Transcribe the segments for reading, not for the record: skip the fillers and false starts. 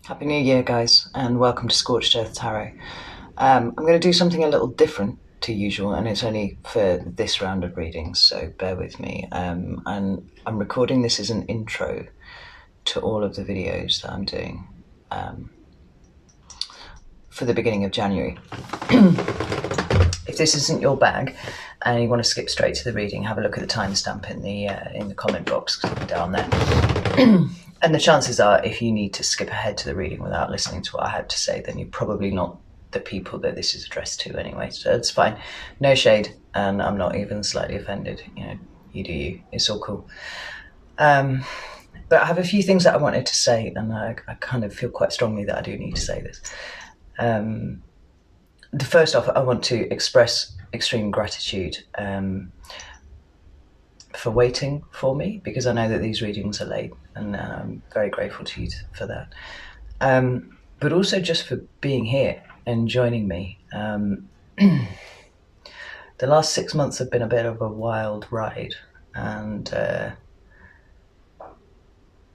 Happy New Year, guys, and welcome to Scorched Earth Tarot. I'm going to do something a little different to usual, and it's only for this round of readings, so bear with me. And I'm recording this as an intro to all of the videos that I'm doing for the beginning of January. If this isn't your bag and you want to skip straight to the reading, have a look at the timestamp in the comment box down there. And the chances are, if you need to skip ahead to the reading without listening to what I had to say, then you're probably not the people that this is addressed to anyway. So it's fine. No shade, and I'm not even slightly offended. You know, you do you. It's all cool. But I have a few things that I wanted to say, and I kind of feel quite strongly that I do need to say this. The first off, I want to express extreme gratitude for waiting for me, because I know that these readings are late, and I'm very grateful to you for that. But also just for being here and joining me. The last 6 months have been a bit of a wild ride, and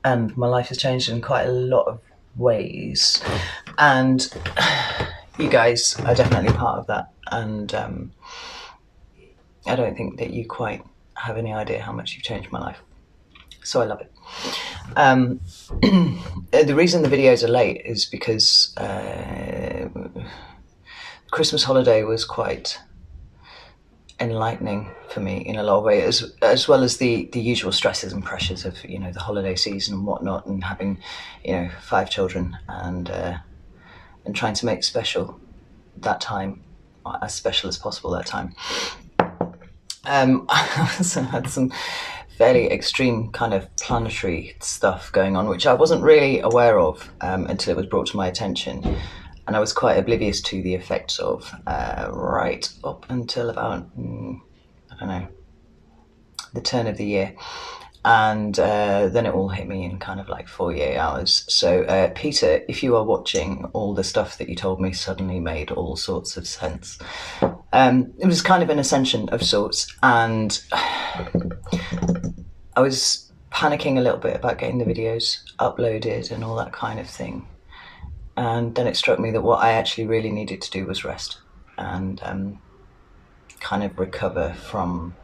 my life has changed in quite a lot of ways, and you guys are definitely part of that, and I don't think that you quite have any idea how much you've changed my life, so I love it. The reason the videos are late is because Christmas holiday was quite enlightening for me in a lot of ways, as well as the usual stresses and pressures of, you know, the holiday season and whatnot, and having, you know, 5 children, and trying to make special that time, as special as possible that time. I also had some fairly extreme kind of planetary stuff going on, which I wasn't really aware of until it was brought to my attention, and I was quite oblivious to the effects of right up until about, I don't know, the turn of the year. And then it all hit me in kind of like 48 hours. So Peter, if you are watching, all the stuff that you told me suddenly made all sorts of sense. It was kind of an ascension of sorts, and I was panicking a little bit about getting the videos uploaded and all that kind of thing. And then it struck me that what I actually really needed to do was rest and kind of recover from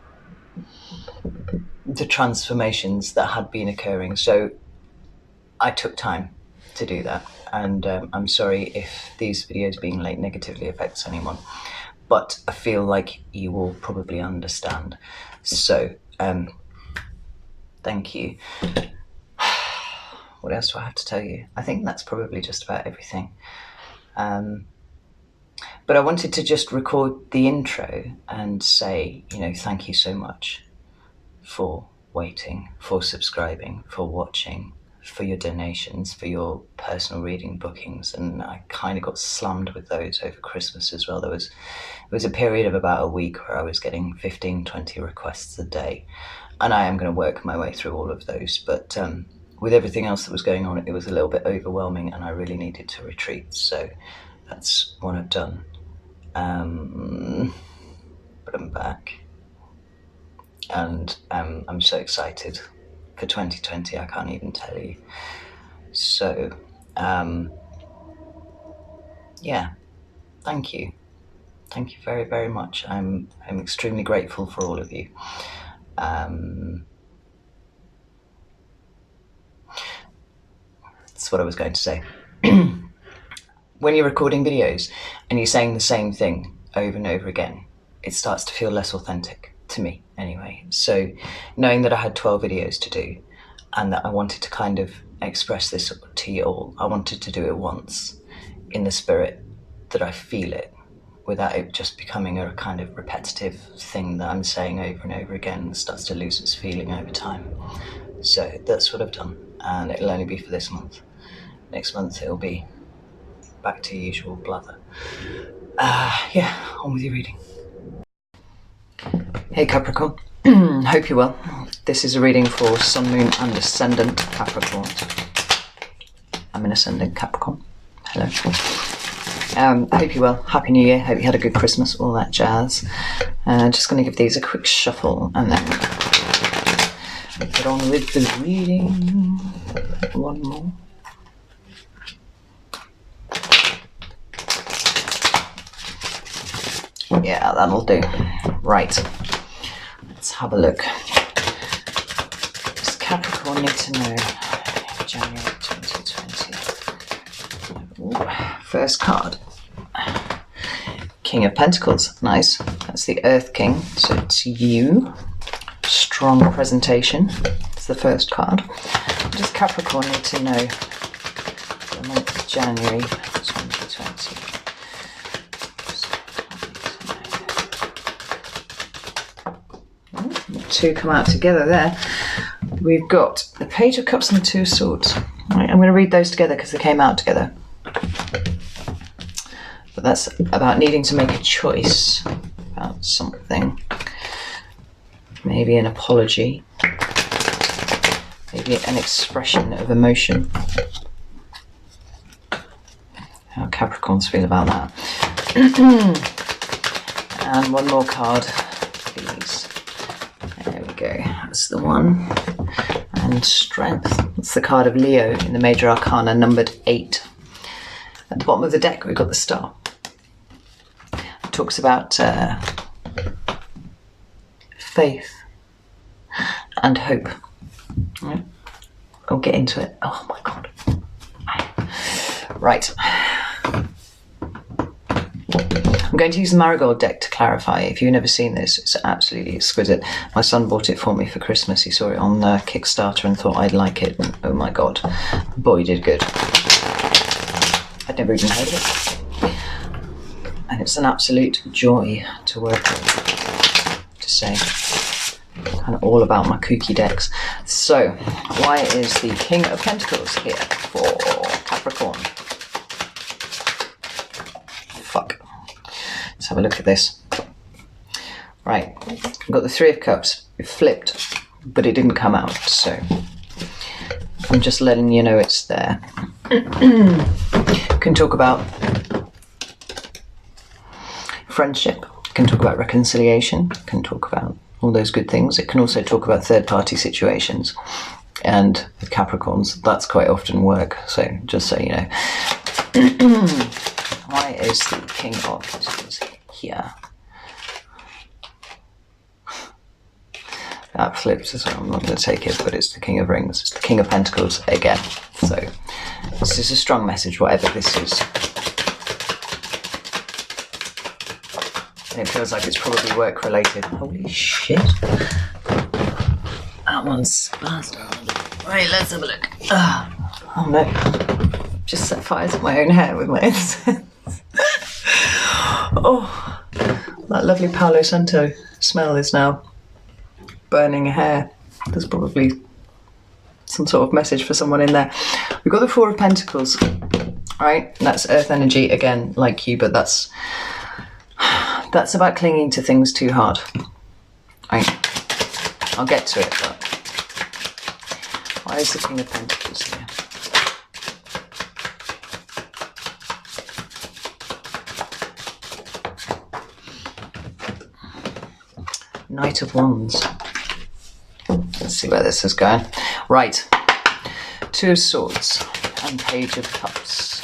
the transformations that had been occurring. So I took time to do that, and I'm sorry if these videos being late negatively affects anyone, but I feel like you will probably understand. So thank you. What else do I have to tell you? I think that's probably just about everything. But I wanted to just record the intro and say, you know, thank you so much for waiting, for subscribing, for watching, for your donations, for your personal reading bookings. And I kind of got slammed with those over Christmas as well. There was a period of about a week where I was getting 15, 20 requests a day, and I am going to work my way through all of those. But with everything else that was going on, it was a little bit overwhelming, and I really needed to retreat. So that's what I've done. But I'm back. And I'm so excited for 2020, I can't even tell you. So, yeah, thank you. Thank you very, very much. I'm extremely grateful for all of you. That's what I was going to say. When you're recording videos and you're saying the same thing over and over again, it starts to feel less authentic. To me anyway. So knowing that I had 12 videos to do, and that I wanted to kind of express this to you all, I wanted to do it once in the spirit that I feel it, without it just becoming a kind of repetitive thing that I'm saying over and over again and starts to lose its feeling over time. So that's what I've done, and it'll only be for this month. Next month it'll be back to usual blather. Yeah, on with your reading. Hey Capricorn, hope you're well. This is a reading for Sun, Moon and Ascendant Capricorn. I'm an Ascendant Capricorn. Hello. Hope you're well. Happy New Year. Hope you had a good Christmas, all that jazz. Just going to give these a quick shuffle and then get on with the reading. One more. Yeah, that'll do. Right. Let's have a look. Does Capricorn need to know? January 2020. Ooh, first card. King of Pentacles. Nice. That's the Earth King. So it's you. Strong presentation. It's the first card. What does Capricorn need to know? The month of January 2020. Two come out together there. We've got the Page of Cups and the Two of Swords. Right, I'm going to read those together because they came out together. But that's about needing to make a choice about something. Maybe an apology. Maybe an expression of emotion. How Capricorns feel about that. And one more card, please. There we go. That's the one. And Strength. That's the card of Leo in the Major Arcana, numbered 8. At the bottom of the deck, we've got the Star. It talks about faith and hope. Right. I'll get into it. Oh my God. Right. I'm going to use the Marigold deck to clarify. If you've never seen this, it's absolutely exquisite. My son bought it for me for Christmas. He saw it on Kickstarter and thought I'd like it. And, oh my God, boy, did good. I'd never even heard of it. And it's an absolute joy to work with, to say. Kind of all about my kooky decks. So, why is the King of Pentacles here for Capricorn? Fuck. Let's have a look at this. Right, I've got the Three of Cups. It flipped, but it didn't come out, so I'm just letting you know it's there. Can talk about friendship, can talk about reconciliation, can talk about all those good things. It can also talk about third-party situations. And with Capricorns, that's quite often work, so just so you know. Why is the King of Pentacles here? That flipped, so I'm not going to take it, but it's the King of Rings. It's the King of Pentacles again. So this is a strong message, whatever this is. And it feels like it's probably work-related. Holy shit. That one's buzzed. Right, let's have a look. Oh no. Just set fire to my own hair with my incense. Oh, that lovely Palo Santo smell is now burning hair. There's probably some sort of message for someone in there. We've got the Four of Pentacles, right? That's earth energy again, like you, but that's about clinging to things too hard. Right? I'll get to it, but why is the King of Pentacles here? Knight of Wands. Let's see where this is going. Right. Two of Swords and Page of Cups.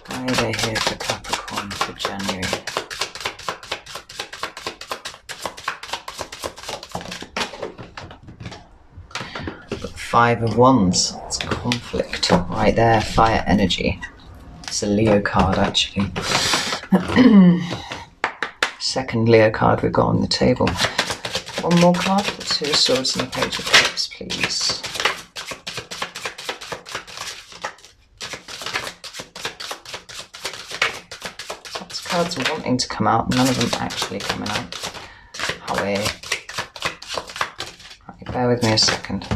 Why are they here for Capricorn for January? Five of Wands. It's conflict right there. Fire energy. It's a Leo card actually. Second Leo card we've got on the table. One more card for the Two of Swords and the Page of Cups, please. Lots of cards wanting to come out, none of them actually coming out. However, right, bear with me a second.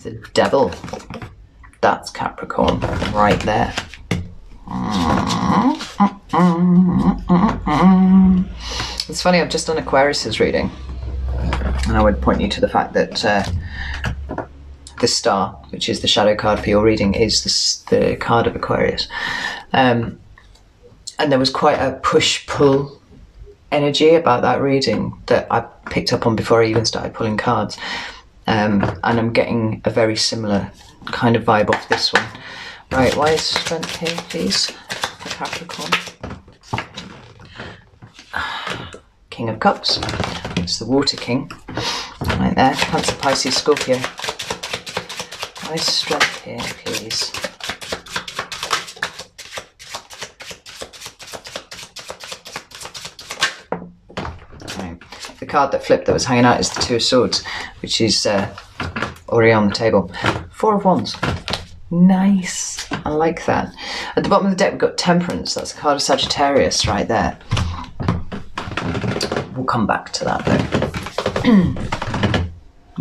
The Devil. That's Capricorn right there. It's funny, I've just done Aquarius's reading, and I would point you to the fact that the Star, which is the shadow card for your reading, is the card of Aquarius. And there was quite a push-pull energy about that reading that I picked up on before I even started pulling cards. And I'm getting a very similar kind of vibe off this one. Right, why is strength here, please, for Capricorn? King of Cups. It's the Water King. Right there. Cancer, Pisces, Scorpio. Why is strength here, please? The card that flipped that was hanging out is the Two of Swords, which is already on the table. Four of Wands. Nice. I like that. At the bottom of the deck, we've got Temperance. That's a card of Sagittarius right there. We'll come back to that, though.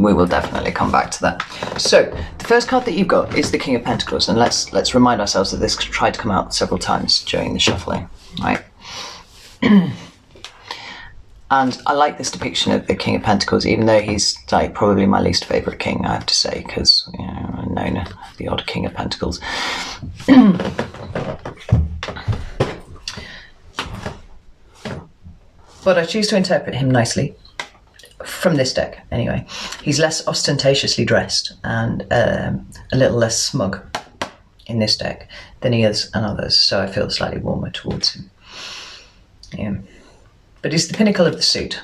We will definitely come back to that. So, the first card that you've got is the King of Pentacles, and let's remind ourselves that this tried to come out several times during the shuffling, right? And I like this depiction of the King of Pentacles, even though he's like probably my least favourite king, I have to say, because I'm known the odd King of Pentacles. But I choose to interpret him nicely, from this deck anyway. He's less ostentatiously dressed and a little less smug in this deck than he is in others, so I feel slightly warmer towards him. Yeah. But he's the pinnacle of the suit.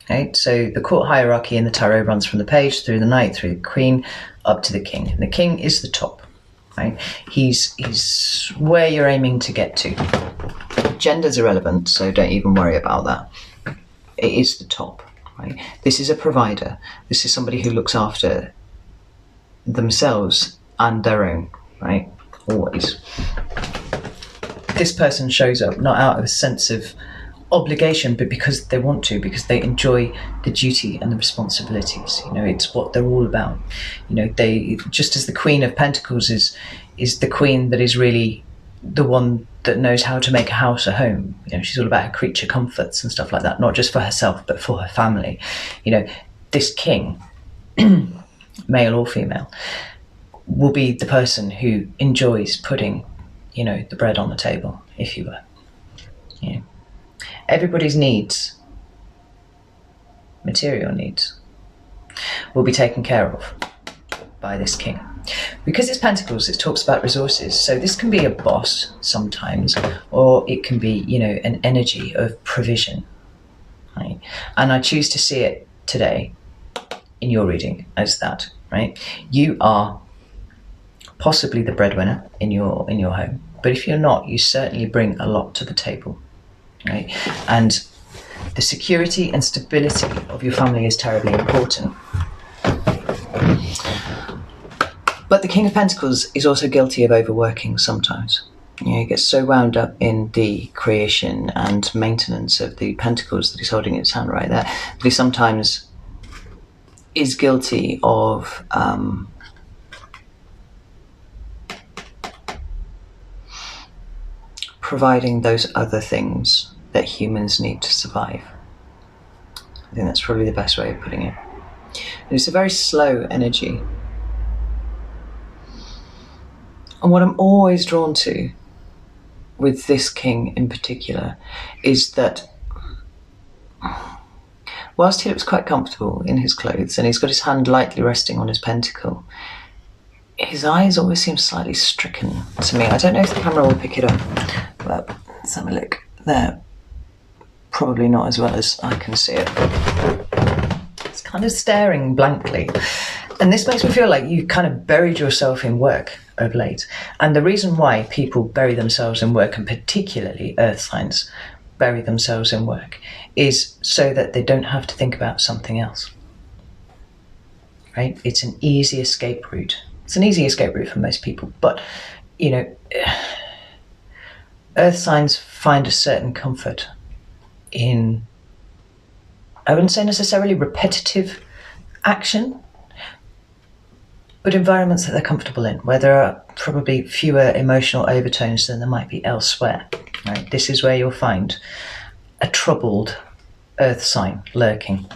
Right? So the court hierarchy in the tarot runs from the page, through the knight, through the queen, up to the king. And the king is the top. Right? He's where you're aiming to get to. Gender's irrelevant, so don't even worry about that. It is the top. Right? This is a provider. This is somebody who looks after themselves and their own. Right? Always. This person shows up not out of a sense of obligation, but because they want to, because they enjoy the duty and the responsibilities. You know, it's what they're all about. You know, they, just as the Queen of Pentacles is the queen that is really the one that knows how to make a house a home. You know, she's all about her creature comforts and stuff like that, not just for herself but for her family. You know, this king, male or female, will be the person who enjoys putting, you know, the bread on the table, if you were. You know, everybody's needs, material needs, will be taken care of by this king. Because it's Pentacles, it talks about resources. So this can be a boss sometimes, or it can be, you know, an energy of provision. Right? And I choose to see it today in your reading as that. Right? You are possibly the breadwinner in your home, but if you're not, you certainly bring a lot to the table. Right? And the security and stability of your family is terribly important. But the King of Pentacles is also guilty of overworking sometimes. You know, he gets so wound up in the creation and maintenance of the pentacles that he's holding in his hand right there, that he sometimes is guilty of providing those other things that humans need to survive. I think that's probably the best way of putting it. And it's a very slow energy. And what I'm always drawn to with this king in particular is that whilst he looks quite comfortable in his clothes and he's got his hand lightly resting on his pentacle, his eyes always seem slightly stricken to me. I don't know if the camera will pick it up, but let's have a look there. Probably not as well as I can see it. It's kind of staring blankly. And this makes me feel like you've kind of buried yourself in work of late. And the reason why people bury themselves in work, and particularly earth signs bury themselves in work, is so that they don't have to think about something else. Right? It's an easy escape route. It's an easy escape route for most people. But, you know, earth signs find a certain comfort in, I wouldn't say necessarily repetitive action, but environments that they're comfortable in, where there are probably fewer emotional overtones than there might be elsewhere. Right? This is where you'll find a troubled earth sign lurking.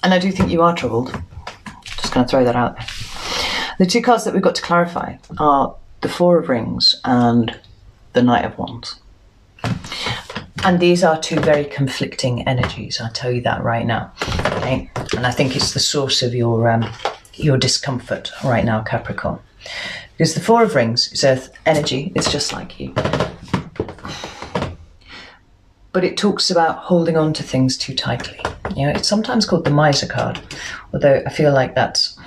And I do think you are troubled. Just going to throw that out there. The two cards that we've got to clarify are the Four of Rings and the Knight of Wands. And these are two very conflicting energies, I'll tell you that right now. Okay? And I think it's the source of your discomfort right now, Capricorn. Because the Four of Rings is earth energy, it's just like you. But it talks about holding on to things too tightly. You know, it's sometimes called the miser card, although I feel like that's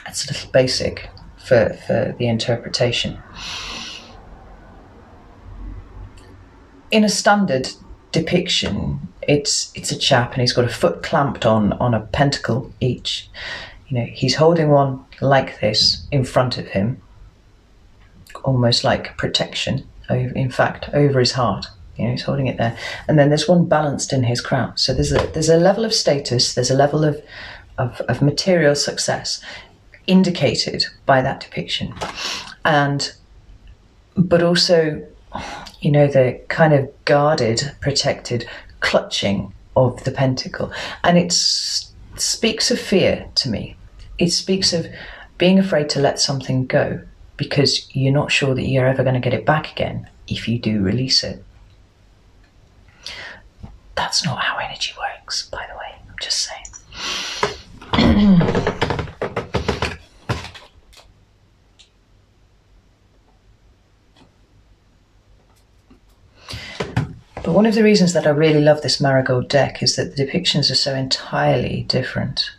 a little basic for the interpretation. In a standard depiction, it's a chap and he's got a foot clamped on a pentacle each. You know, he's holding one like this in front of him, almost like protection, in fact, over his heart. You know, he's holding it there. And then there's one balanced in his crown. So there's a level of status, there's a level of material success indicated by that depiction. But also, you know, the kind of guarded, protected clutching of the pentacle. And it speaks of fear to me. It speaks of being afraid to let something go because you're not sure that you're ever going to get it back again if you do release it. That's not how energy works, by the way. I'm just saying. But one of the reasons that I really love this Marigold deck is that the depictions are so entirely different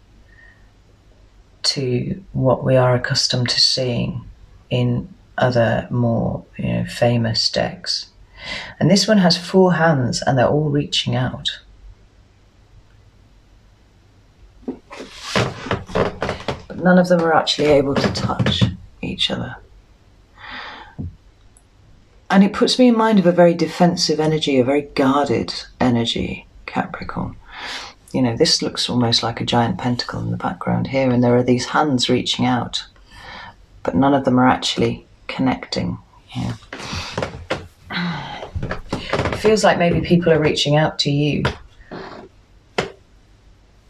to what we are accustomed to seeing in other more, you know, famous decks. And this one has 4 hands and they're all reaching out. But none of them are actually able to touch each other. And it puts me in mind of a very defensive energy, a very guarded energy, Capricorn. You know, this looks almost like a giant pentacle in the background here, and there are these hands reaching out, but none of them are actually connecting. Yeah. It feels like maybe people are reaching out to you,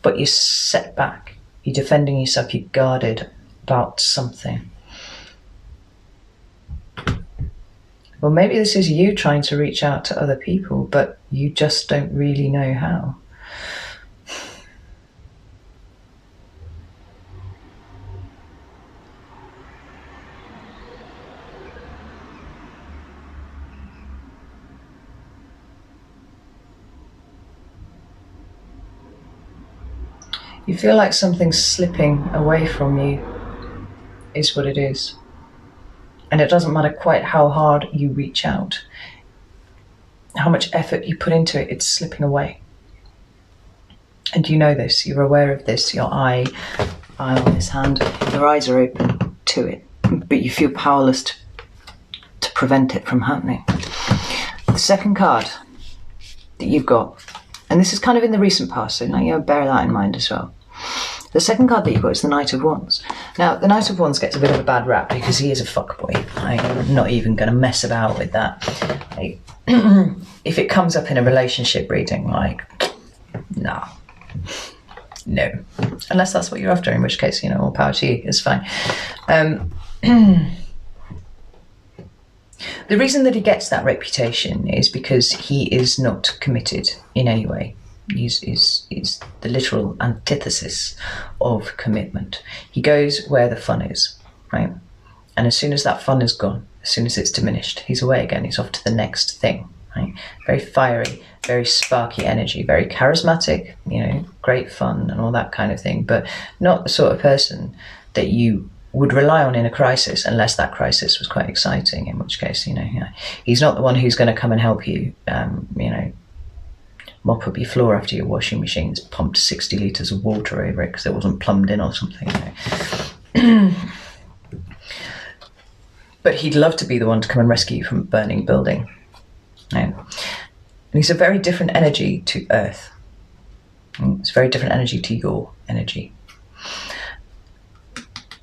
but you're set back. You're defending yourself, you're guarded about something. Well, maybe this is you trying to reach out to other people, but you just don't really know how. You feel like something's slipping away from you, is what it is. And it doesn't matter quite how hard you reach out, how much effort you put into it, it's slipping away. And you know this, you're aware of this, your eye on this hand, your eyes are open to it, but you feel powerless to prevent it from happening. The second card that you've got, and this is kind of in the recent past, so now you bear that in mind as well. The second card that you've got is the Knight of Wands. Now, the Knight of Wands gets a bit of a bad rap because he is a fuckboy. I'm not even going to mess about with that. If it comes up in a relationship reading, like, no. Unless that's what you're after, in which case, you know, all power to you, it's fine. The reason that he gets that reputation is because he is not committed in any way. Is the literal antithesis of commitment. He goes where the fun is, right? And as soon as that fun is gone, as soon as it's diminished, he's away again. He's off to the next thing, right? Very fiery, very sparky energy, very charismatic, you know, great fun and all that kind of thing, but not the sort of person that you would rely on in a crisis unless that crisis was quite exciting, in which case, you know, he's not the one who's going to come and help you, you know, mop up your floor after your washing machine's pumped 60 litres of water over it because it wasn't plumbed in or something. You know. But he'd love to be the one to come and rescue you from a burning building. You know. And he's a very different energy to Earth. It's a very different energy to your energy.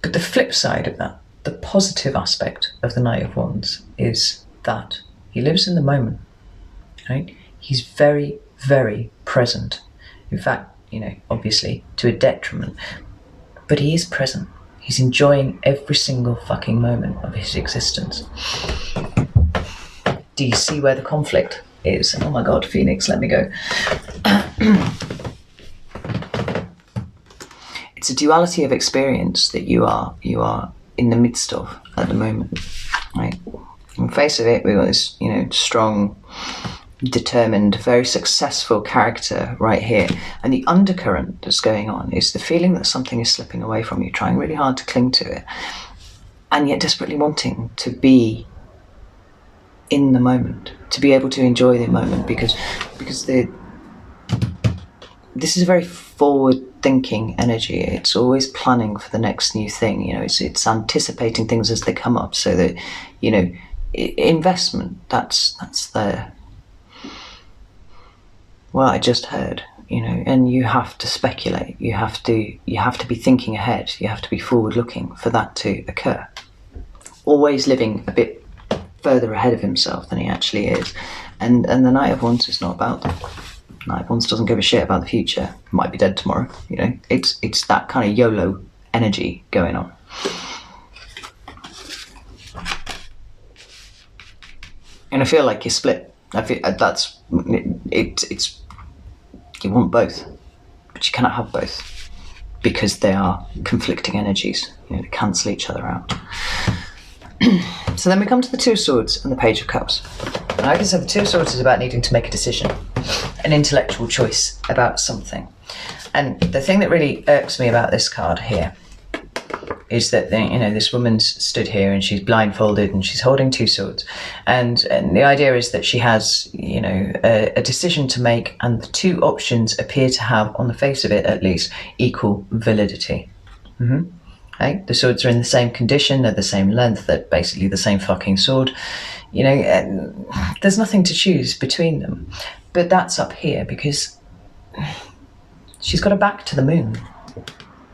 But the flip side of that, the positive aspect of the Knight of Wands, is that he lives in the moment. Right? He's very, very present. In fact, you know, obviously to a detriment, but he is present. He's enjoying every single fucking moment of his existence. Do you see where the conflict is, oh my God, Phoenix, let me go. It's a duality of experience that you are in the midst of at the moment, right? On the face of it, we've got this, strong, determined, very successful character right here. And the undercurrent that's going on is the feeling that something is slipping away from you, trying really hard to cling to it, and yet desperately wanting to be in the moment, to be able to enjoy the moment, because this is a very forward-thinking energy. It's always planning for the next new thing. It's anticipating things as they come up, so that investment. That's the well, I just heard. And you have to speculate. You have to be thinking ahead. You have to be forward-looking for that to occur. Always living a bit further ahead of himself than he actually is, and the Knight of Wands is not about that. Knight of Wands doesn't give a shit about the future. Might be dead tomorrow. It's that kind of YOLO energy going on. And I feel like you're split. I feel that's it's you want both, but you cannot have both because they are conflicting energies. They cancel each other out. So then we come to the Two of Swords and the Page of Cups. And like I said, the Two of Swords is about needing to make a decision, an intellectual choice about something. And the thing that really irks me about this card here is that this woman's stood here and she's blindfolded and she's holding two swords, and the idea is that she has a decision to make, and the two options appear to have, on the face of it at least, equal validity. Okay? The swords are in the same condition, they're the same length, they're basically the same fucking sword. There's nothing to choose between them. But that's up here because she's got her back to the moon.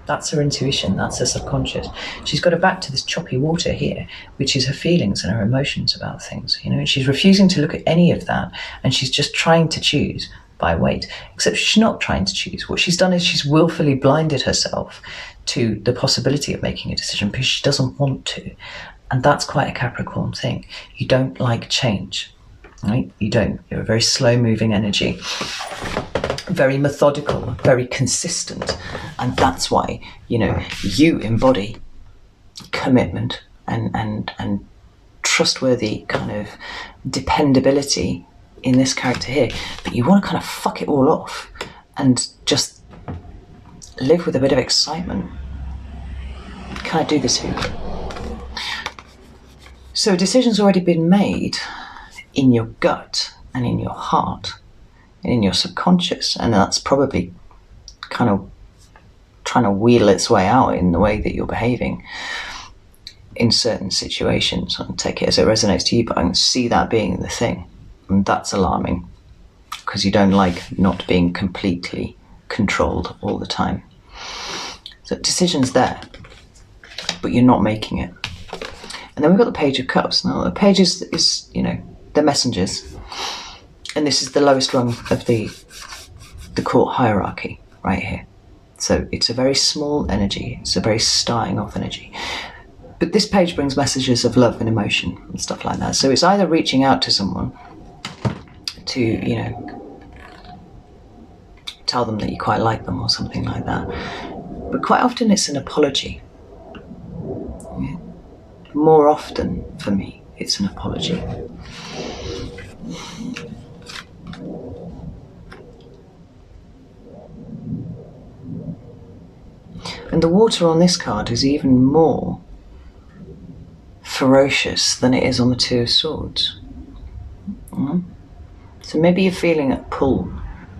That's her intuition, that's her subconscious. She's got her back to this choppy water here, which is her feelings and her emotions about things. She's refusing to look at any of that, and she's just trying to choose by weight. Except she's not trying to choose. What she's done is she's willfully blinded herself to the possibility of making a decision because she doesn't want to. And that's quite a Capricorn thing. You don't like change, right? You don't. You're a very slow-moving energy. Very methodical, very consistent, and that's why you embody commitment and trustworthy kind of dependability in this character here. But you want to kind of fuck it all off and just live with a bit of excitement. Can I do this here? So a decision's already been made in your gut and in your heart. In your subconscious, and that's probably kind of trying to wheedle its way out in the way that you're behaving in certain situations. I can take it as it resonates to you, but I can see that being the thing, and that's alarming because you don't like not being completely controlled all the time. So decision's there, but you're not making it. And then we've got the Page of Cups. Now the Page is they're messengers. And this is the lowest rung of the court hierarchy right here. So it's a very small energy. It's a very starting off energy. But this page brings messages of love and emotion and stuff like that. So it's either reaching out to someone to, tell them that you quite like them or something like that. But quite often it's an apology. Yeah. More often, for me, it's an apology. And the water on this card is even more ferocious than it is on the Two of Swords. So maybe you're feeling a pull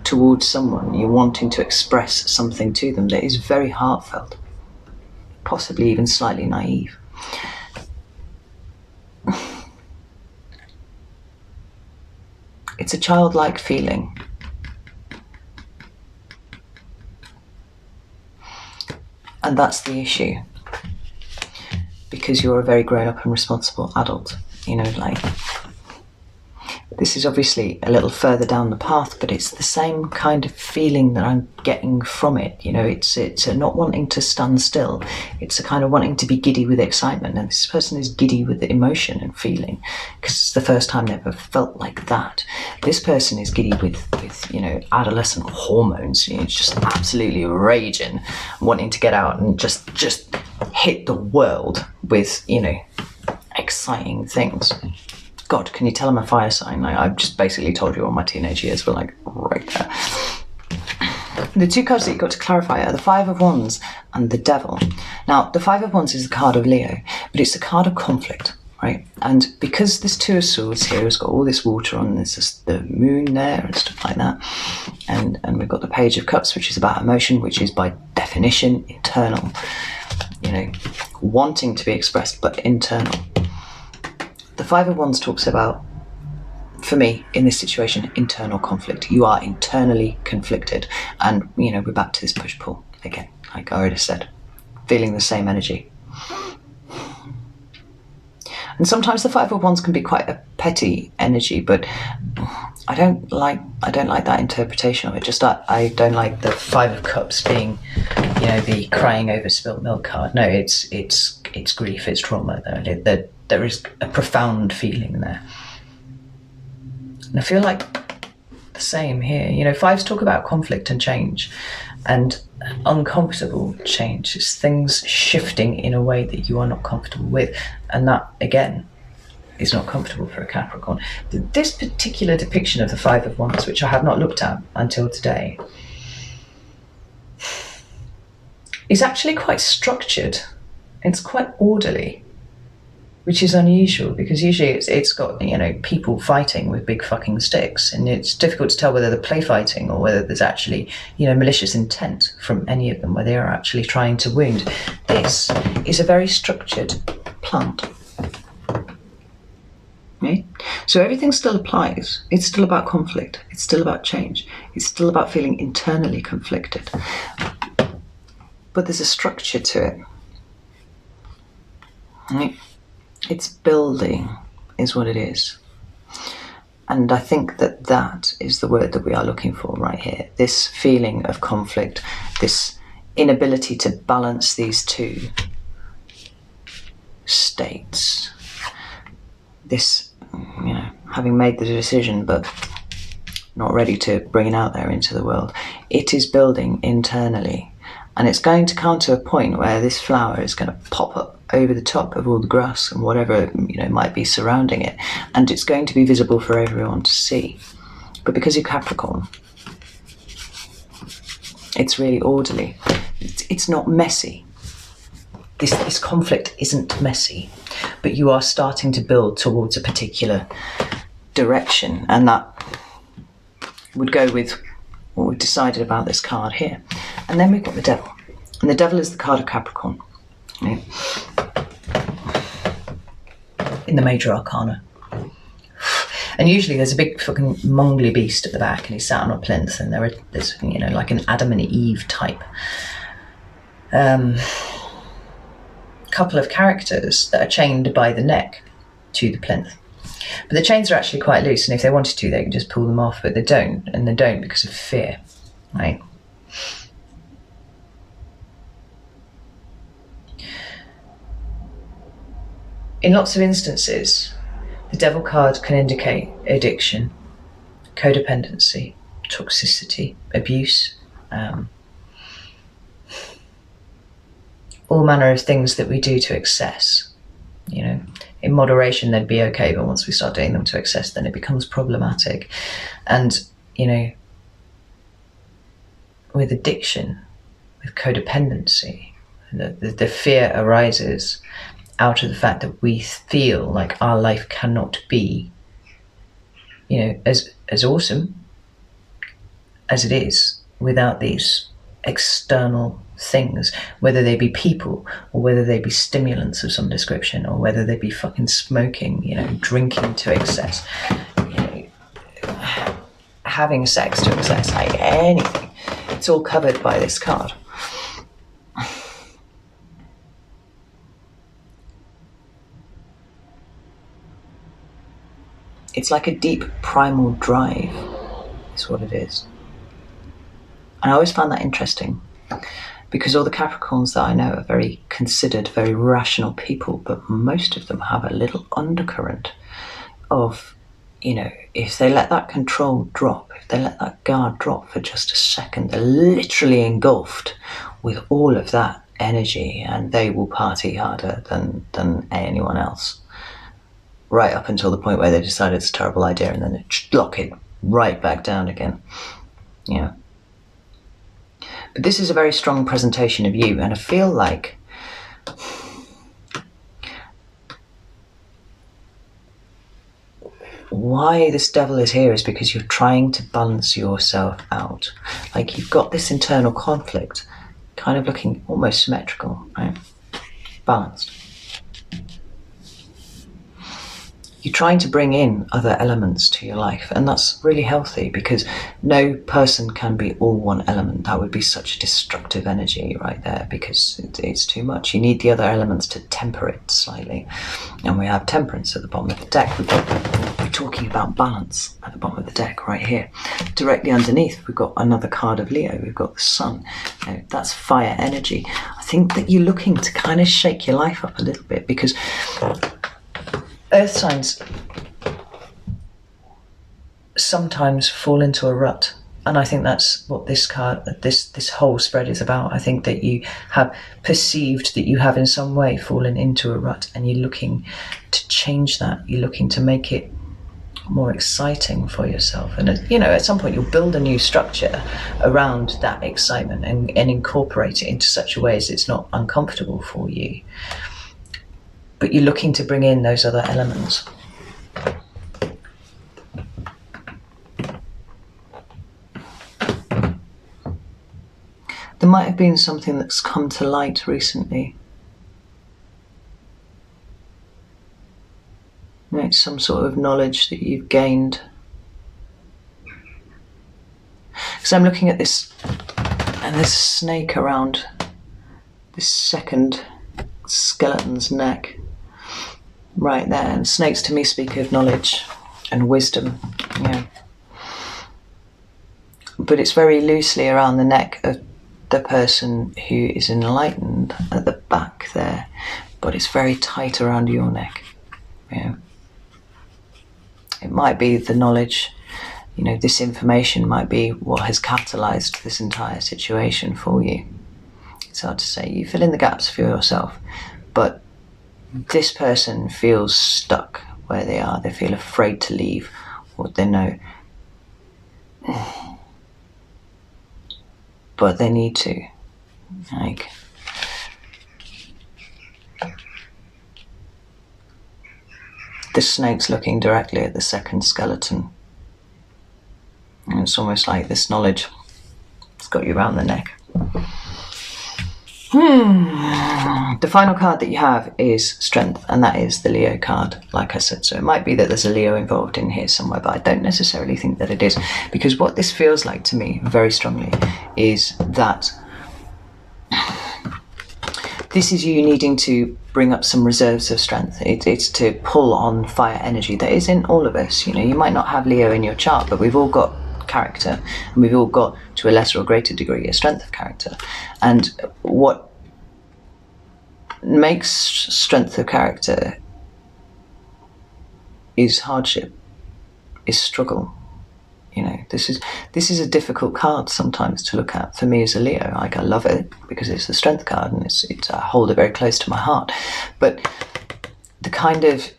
towards someone, you're wanting to express something to them that is very heartfelt, possibly even slightly naive. It's a childlike feeling. And that's the issue. Because you're a very grown up and responsible adult. This is obviously a little further down the path, but it's the same kind of feeling that I'm getting from it. You know, it's a not wanting to stand still. It's a kind of wanting to be giddy with excitement. And this person is giddy with emotion and feeling because it's the first time they've ever felt like that. This person is giddy with you know, adolescent hormones. You know, it's just absolutely raging, wanting to get out and just hit the world with, you know, exciting things. God, can you tell I'm a fire sign? Like, I've just basically told you all my teenage years were like right there. The two cards that you've got to clarify are the Five of Wands and the Devil. Now, the Five of Wands is the card of Leo, but it's a card of conflict, right? And because this Two of Swords here has got all this water on, there's just the moon there and stuff like that. And we've got the Page of Cups, which is about emotion, which is by definition internal. You know, wanting to be expressed, but internal. The Five of Wands talks about, for me, in this situation, internal conflict. You are internally conflicted. And, you know, we're back to this push-pull again, like I already said. Feeling the same energy. And sometimes the Five of Wands can be quite a petty energy, but I don't like that interpretation of it. Just I don't like the Five of Cups being, you know, the crying over spilt milk card. No, it's grief, it's trauma. There is a profound feeling there. And I feel like the same here. You know, fives talk about conflict and change, and uncomfortable change. It's things shifting in a way that you are not comfortable with. And that, again, is not comfortable for a Capricorn. This particular depiction of the Five of Wands, which I have not looked at until today, is actually quite structured. It's quite orderly, which is unusual because usually it's got, you know, people fighting with big fucking sticks, and it's difficult to tell whether they're play fighting or whether there's actually, you know, malicious intent from any of them, where they are actually trying to wound. This is a very structured plant. Okay? So everything still applies. It's still about conflict. It's still about change. It's still about feeling internally conflicted. But there's a structure to it. Right? It's building is what it is. And I think that is the word that we are looking for right here. This feeling of conflict, this inability to balance these two states, this, you know, having made the decision but not ready to bring it out there into the world. It is building internally. And it's going to come to a point where this flower is going to pop up over the top of all the grass and whatever, you know, might be surrounding it. And it's going to be visible for everyone to see. But because you're Capricorn, it's really orderly. It's not messy. This conflict isn't messy. But you are starting to build towards a particular direction. And that would go with what we've decided about this card here. And then we've got the Devil. And the Devil is the card of Capricorn. Right? In the major arcana. And usually there's a big fucking mongly beast at the back, and he's sat on a plinth, and there's, you know, like an Adam and Eve type. Couple of characters that are chained by the neck to the plinth. But the chains are actually quite loose, and if they wanted to, they can just pull them off, but they don't, and they don't because of fear, right? In lots of instances, the Devil card can indicate addiction, codependency, toxicity, abuse, all manner of things that we do to excess. You know, in moderation they'd be okay, but once we start doing them to excess, then it becomes problematic. And, you know, with addiction, with codependency, the fear arises out of the fact that we feel like our life cannot be, you know, as awesome as it is without these external things, whether they be people or whether they be stimulants of some description, or whether they be fucking smoking, you know, drinking to excess, you know, having sex to excess, like anything. It's all covered by this card. It's like a deep primal drive, is what it is. And I always found that interesting, because all the Capricorns that I know are very considered, very rational people, but most of them have a little undercurrent of, you know, if they let that control drop, if they let that guard drop for just a second, they're literally engulfed with all of that energy, and they will party harder than anyone else, right up until the point where they decide it's a terrible idea, and then they lock it right back down again. Yeah. But this is a very strong presentation of you, and I feel like why this devil is here is because you're trying to balance yourself out. Like, you've got this internal conflict, kind of looking almost symmetrical, right? Balanced. You're trying to bring in other elements to your life, and that's really healthy, because no person can be all one element. That would be such a destructive energy right there, because it's too much. You need the other elements to temper it slightly. And we have temperance at the bottom of the deck. We're talking about balance at the bottom of the deck right here. Directly underneath, we've got another card of Leo. We've got the sun. Now, that's fire energy. I think that you're looking to kind of shake your life up a little bit, because earth signs sometimes fall into a rut, and I think that's what this card, this whole spread is about. I think that you have perceived that you have in some way fallen into a rut, and you're looking to change that. You're looking to make it more exciting for yourself, and you know, at some point you'll build a new structure around that excitement and incorporate it into such a way as it's not uncomfortable for you. But you're looking to bring in those other elements. There might have been something that's come to light recently. It's some sort of knowledge that you've gained. Because I'm looking at this, and there's a snake around this second skeleton's neck. Right there, and snakes to me speak of knowledge and wisdom, yeah. But it's very loosely around the neck of the person who is enlightened at the back there, but it's very tight around your neck, yeah. It might be the knowledge, you know, this information might be what has catalyzed this entire situation for you. It's hard to say. You fill in the gaps for yourself, but this person feels stuck where they are. They feel afraid to leave what they know. But they need to. Like, the snake's looking directly at the second skeleton. And it's almost like this knowledge has got you around the neck. The final card that you have is Strength, and that is the Leo card, like I said. So it might be that there's a Leo involved in here somewhere, but I don't necessarily think that it is, because what this feels like to me very strongly is that this is you needing to bring up some reserves of strength. It's to pull on fire energy that is in all of us. You know, you might not have Leo in your chart, but we've all got character, and we've all got, to a lesser or greater degree, a strength of character. And what makes strength of character is hardship, is struggle. You know, this is a difficult card sometimes to look at for me as a Leo. Like, I love it because it's the strength card, and I hold it very close to my heart. But the kind of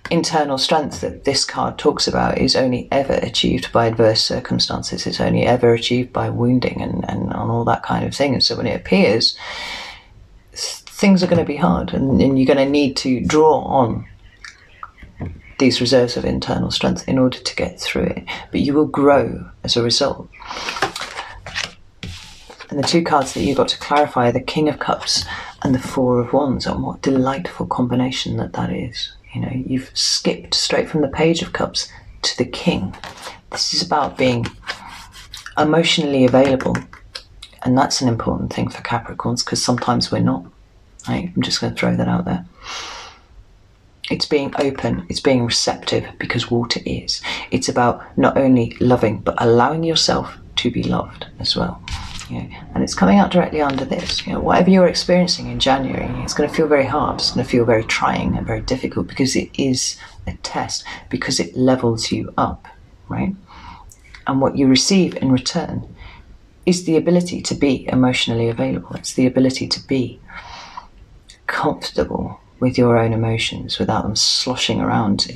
internal strength that this card talks about is only ever achieved by adverse circumstances. It's only ever achieved by wounding and all that kind of thing. And so when it appears, things are going to be hard, and you're going to need to draw on these reserves of internal strength in order to get through it. But you will grow as a result. And the two cards that you've got to clarify are the King of Cups and the Four of Wands, and what delightful combination that is. You know, you've skipped straight from the Page of Cups to the King. This is about being emotionally available, and that's an important thing for Capricorns, because sometimes we're not. Right? I'm just going to throw that out there. It's being open, it's being receptive, because water is. It's about not only loving, but allowing yourself to be loved as well. And it's coming out directly under this. Whatever you're experiencing in January, it's going to feel very hard. It's going to feel very trying and very difficult, because it is a test, because it levels you up, right? And what you receive in return is the ability to be emotionally available. It's the ability to be comfortable with your own emotions without them sloshing around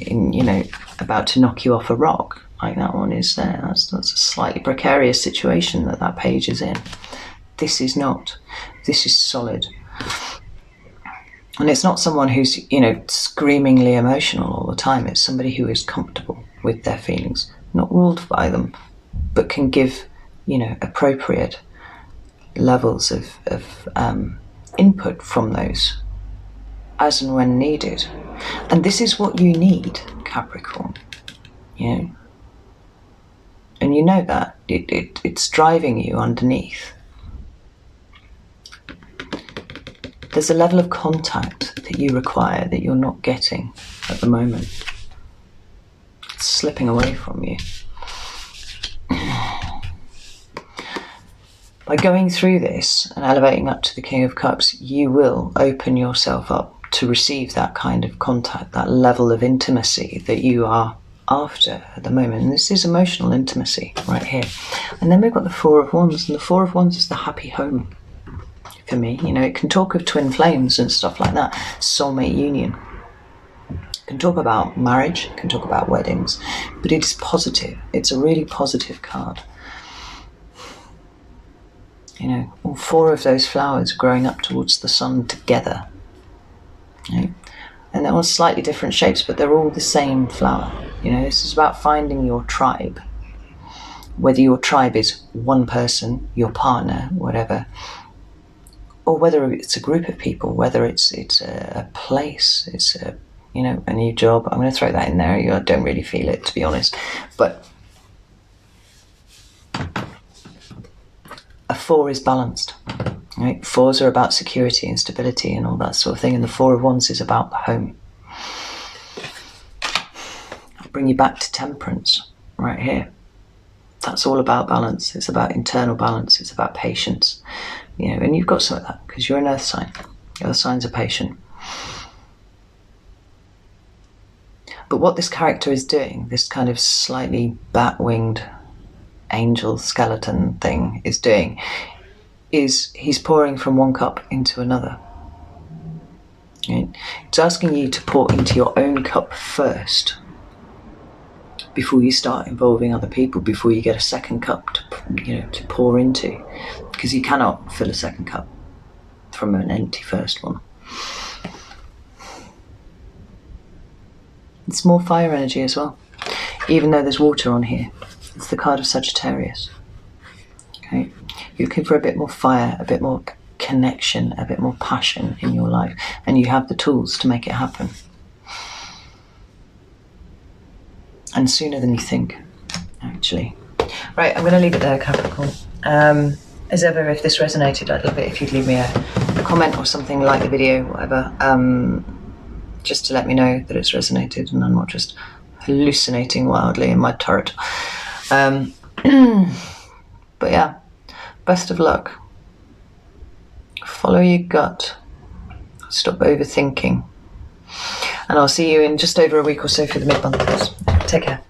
about to knock you off a rock, like that one is there. That's a slightly precarious situation that page is in. This is not. This is solid. And it's not someone who's, screamingly emotional all the time. It's somebody who is comfortable with their feelings, not ruled by them, but can give, appropriate levels of input from those as and when needed. And this is what you need, Capricorn. And you know that. It's driving you underneath. There's a level of contact that you require that you're not getting at the moment. It's slipping away from you. By going through this and elevating up to the King of Cups, you will open yourself up to receive that kind of contact, that level of intimacy that you are after at the moment. And this is emotional intimacy right here. And then we've got the Four of Wands, and the Four of Wands is the happy home for me. It can talk of twin flames and stuff like that, soulmate union. It can talk about marriage, it can talk about weddings, but it's positive. It's a really positive card. All four of those flowers growing up towards the sun together. And they're all slightly different shapes, but they're all the same flower. This is about finding your tribe. Whether your tribe is one person, your partner, whatever, or whether it's a group of people, whether it's a place, it's a new job. I'm going to throw that in there. I don't really feel it, to be honest. But a four is balanced. Right? Fours are about security and stability and all that sort of thing, and the Four of Wands is about the home. I'll bring you back to Temperance right here. That's all about balance. It's about internal balance. It's about patience. And you've got some of that because you're an earth sign. Earth signs are patient. But what this character is doing, this kind of slightly bat-winged angel skeleton thing is doing, is he's pouring from one cup into another. Right? It's asking you to pour into your own cup first before you start involving other people, before you get a second cup to pour into, because you cannot fill a second cup from an empty first one. It's more fire energy as well, even though there's water on here. It's the card of Sagittarius. Okay, you're looking for a bit more fire, a bit more connection, a bit more passion in your life, and you have the tools to make it happen. And sooner than you think, actually. Right, I'm going to leave it there, Capricorn. As ever, if this resonated, I'd love it if you'd leave me a comment or something, like the video, whatever, just to let me know that it's resonated and I'm not just hallucinating wildly in my turret. But yeah, best of luck. Follow your gut. Stop overthinking. And I'll see you in just over a week or so for the mid-monthers. Take care.